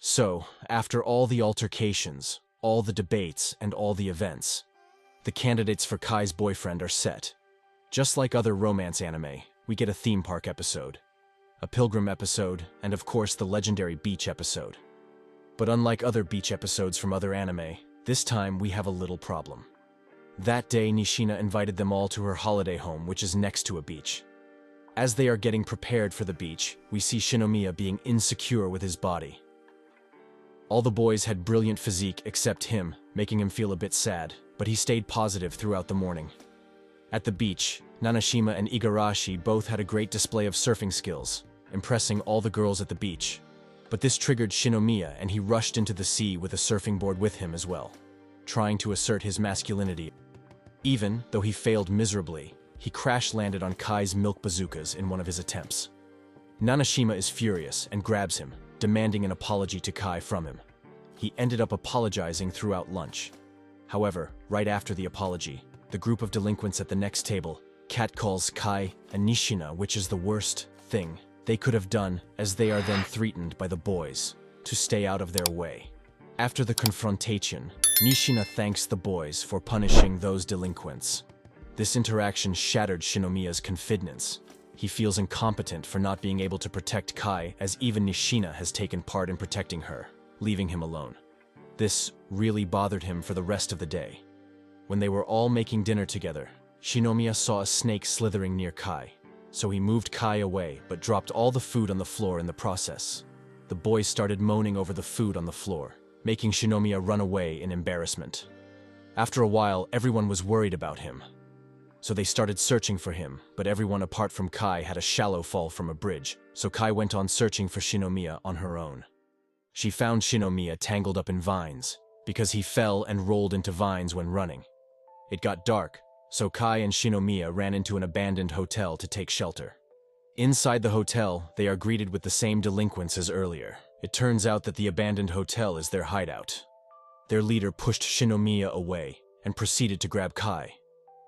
So, after all the altercations, all the debates, and all the events, the candidates for Kai's boyfriend are set. Just like other romance anime, we get a theme park episode, a pilgrim episode, and of course the legendary beach episode. But unlike other beach episodes from other anime, this time we have a little problem. That day, Nishina invited them all to her holiday home, which is next to a beach. As they are getting prepared for the beach, we see Shinomiya being insecure with his body. All the boys had brilliant physique except him, making him feel a bit sad, but he stayed positive throughout the morning. At the beach, Nanashima and Igarashi both had a great display of surfing skills, impressing all the girls at the beach. But this triggered Shinomiya and he rushed into the sea with a surfing board with him as well, trying to assert his masculinity. Even though he failed miserably, he crash-landed on Kai's milk bazookas in one of his attempts. Nanashima is furious and grabs him, demanding an apology to Kai from him. He ended up apologizing throughout lunch. However, right after the apology, the group of delinquents at the next table catcalls Kai and Nishina, which is the worst thing they could have done, as they are then threatened by the boys to stay out of their way. After the confrontation, Nishina thanks the boys for punishing those delinquents. This interaction shattered Shinomiya's confidence. He feels incompetent for not being able to protect Kai, as even Nishina has taken part in protecting her, leaving him alone. This really bothered him for the rest of the day. When they were all making dinner together, Shinomiya saw a snake slithering near Kai, so he moved Kai away but dropped all the food on the floor in the process. The boys started moaning over the food on the floor, making Shinomiya run away in embarrassment. After a while, everyone was worried about him. So they started searching for him, but everyone apart from Kai had a shallow fall from a bridge, so Kai went on searching for Shinomiya on her own. She found Shinomiya tangled up in vines, because he fell and rolled into vines when running. It got dark, so Kai and Shinomiya ran into an abandoned hotel to take shelter. Inside the hotel, they are greeted with the same delinquents as earlier. It turns out that the abandoned hotel is their hideout. Their leader pushed Shinomiya away and proceeded to grab Kai.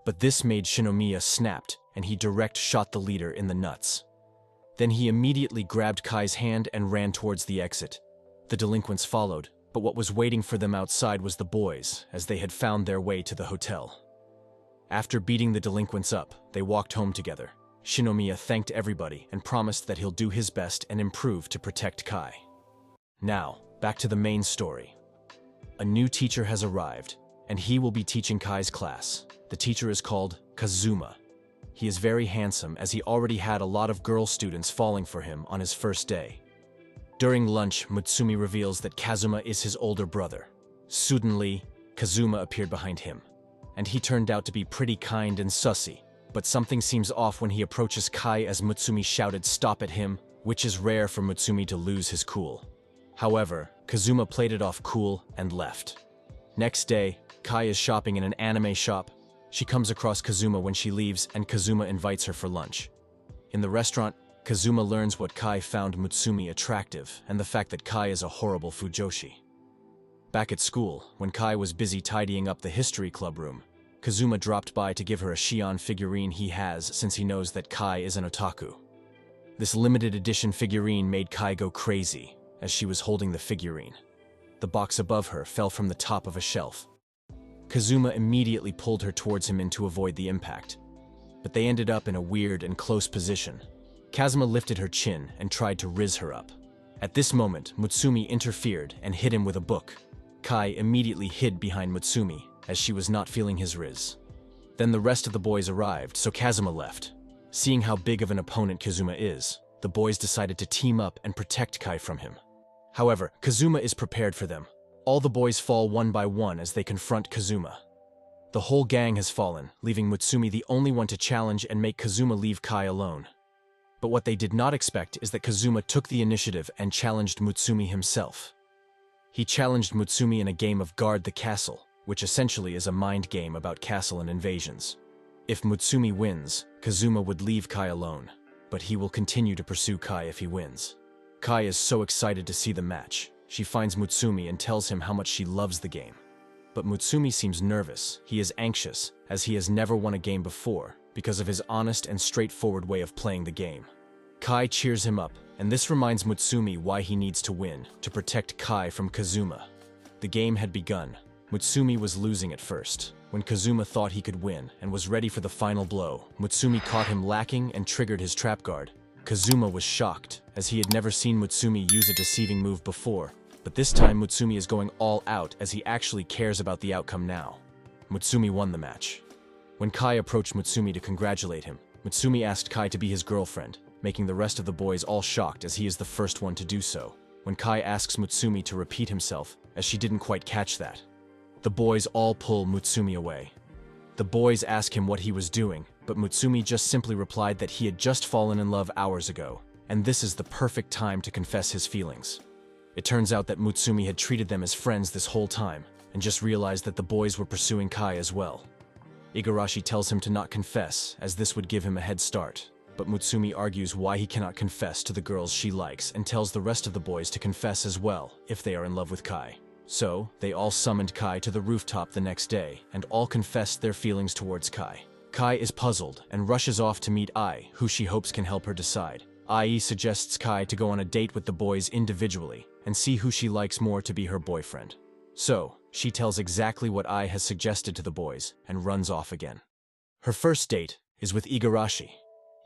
But this made Shinomiya snapped, and he direct shot the leader in the nuts. Then he immediately grabbed Kai's hand and ran towards the exit. The delinquents followed, but what was waiting for them outside was the boys, as they had found their way to the hotel. After beating the delinquents up, they walked home together. Shinomiya thanked everybody and promised that he'll do his best and improve to protect Kai. Now, back to the main story. A new teacher has arrived, and he will be teaching Kai's class. The teacher is called Kazuma. He is very handsome, as he already had a lot of girl students falling for him on his first day. During lunch, Mutsumi reveals that Kazuma is his older brother. Suddenly, Kazuma appeared behind him, and he turned out to be pretty kind and sussy. But something seems off when he approaches Kai, as Mutsumi shouted "stop" at him, which is rare for Mutsumi to lose his cool. However, Kazuma played it off cool and left. Next day, Kai is shopping in an anime shop. She comes across Kazuma when she leaves, and Kazuma invites her for lunch. In the restaurant, Kazuma learns what Kai found Mutsumi attractive, and the fact that Kai is a horrible fujoshi. Back at school, when Kai was busy tidying up the history club room, Kazuma dropped by to give her a Shion figurine he has, since he knows that Kai is an otaku. This limited edition figurine made Kai go crazy, as she was holding the figurine. The box above her fell from the top of a shelf. Kazuma immediately pulled her towards him to avoid the impact, but they ended up in a weird and close position. Kazuma lifted her chin and tried to riz her up. At this moment, Mutsumi interfered and hit him with a book. Kai immediately hid behind Mutsumi, as she was not feeling his riz. Then the rest of the boys arrived, so Kazuma left. Seeing how big of an opponent Kazuma is, the boys decided to team up and protect Kai from him. However, Kazuma is prepared for them. All the boys fall one by one as they confront Kazuma. The whole gang has fallen, leaving Mutsumi the only one to challenge and make Kazuma leave Kai alone. But what they did not expect is that Kazuma took the initiative and challenged Mutsumi himself. He challenged Mutsumi in a game of Guard the Castle, which essentially is a mind game about castle and invasions. If Mutsumi wins, Kazuma would leave Kai alone, but he will continue to pursue Kai if he wins. Kai is so excited to see the match. She finds Mutsumi and tells him how much she loves the game. But Mutsumi seems nervous. He is anxious, as he has never won a game before, because of his honest and straightforward way of playing the game. Kai cheers him up, and this reminds Mutsumi why he needs to win, to protect Kai from Kazuma. The game had begun. Mutsumi was losing at first. When Kazuma thought he could win and was ready for the final blow, Mutsumi caught him lacking and triggered his trap guard. Kazuma was shocked, as he had never seen Mutsumi use a deceiving move before, but this time Mutsumi is going all out as he actually cares about the outcome now. Mutsumi won the match. When Kai approached Mutsumi to congratulate him, Mutsumi asked Kai to be his girlfriend, making the rest of the boys all shocked as he is the first one to do so. When Kai asks Mutsumi to repeat himself, as she didn't quite catch that. The boys all pull Mutsumi away. The boys ask him what he was doing, but Mutsumi just simply replied that he had just fallen in love hours ago, and this is the perfect time to confess his feelings. It turns out that Mutsumi had treated them as friends this whole time, and just realized that the boys were pursuing Kai as well. Igarashi tells him to not confess, as this would give him a head start, but Mutsumi argues why he cannot confess to the girls she likes and tells the rest of the boys to confess as well, if they are in love with Kai. So, they all summoned Kai to the rooftop the next day, and all confessed their feelings towards Kai. Kai is puzzled and rushes off to meet Ai, who she hopes can help her decide. Ai suggests Kai to go on a date with the boys individually and see who she likes more to be her boyfriend. So, she tells exactly what Ai has suggested to the boys and runs off again. Her first date is with Igarashi.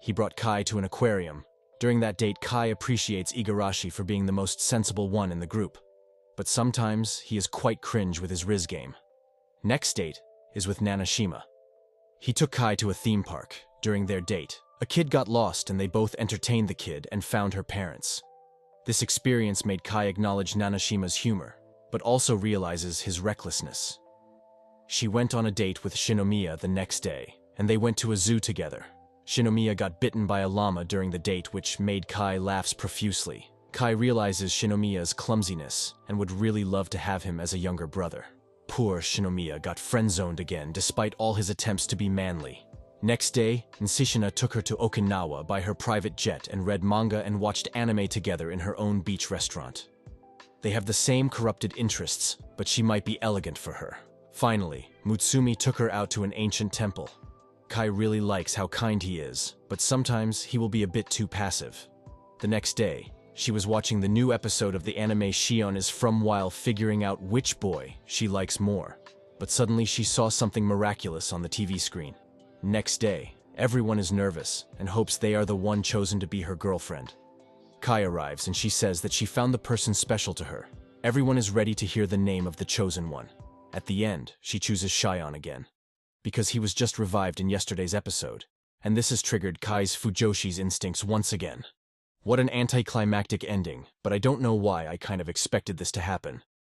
He brought Kai to an aquarium. During that date, Kai appreciates Igarashi for being the most sensible one in the group. But sometimes he is quite cringe with his Riz game. Next date is with Nanashima. He took Kai to a theme park. During their date, a kid got lost and they both entertained the kid and found her parents. This experience made Kai acknowledge Nanashima's humor, but also realizes his recklessness. She went on a date with Shinomiya the next day, and they went to a zoo together. Shinomiya got bitten by a llama during the date, which made Kai laugh profusely. Kai realizes Shinomiya's clumsiness and would really love to have him as a younger brother. Poor Shinomiya got friend-zoned again despite all his attempts to be manly. Next day, Nishina took her to Okinawa by her private jet and read manga and watched anime together in her own beach restaurant. They have the same corrupted interests, but she might be elegant for her. Finally, Mutsumi took her out to an ancient temple. Kai really likes how kind he is, but sometimes he will be a bit too passive. The next day, she was watching the new episode of the anime Shion is From while figuring out which boy she likes more. But suddenly she saw something miraculous on the TV screen. Next day, everyone is nervous and hopes they are the one chosen to be her girlfriend. Kai arrives and she says that she found the person special to her. Everyone is ready to hear the name of the chosen one. At the end, she chooses Shion again, because he was just revived in yesterday's episode, and this has triggered Kai's Fujoshi's instincts once again. What an anticlimactic ending, but I don't know why I kind of expected this to happen.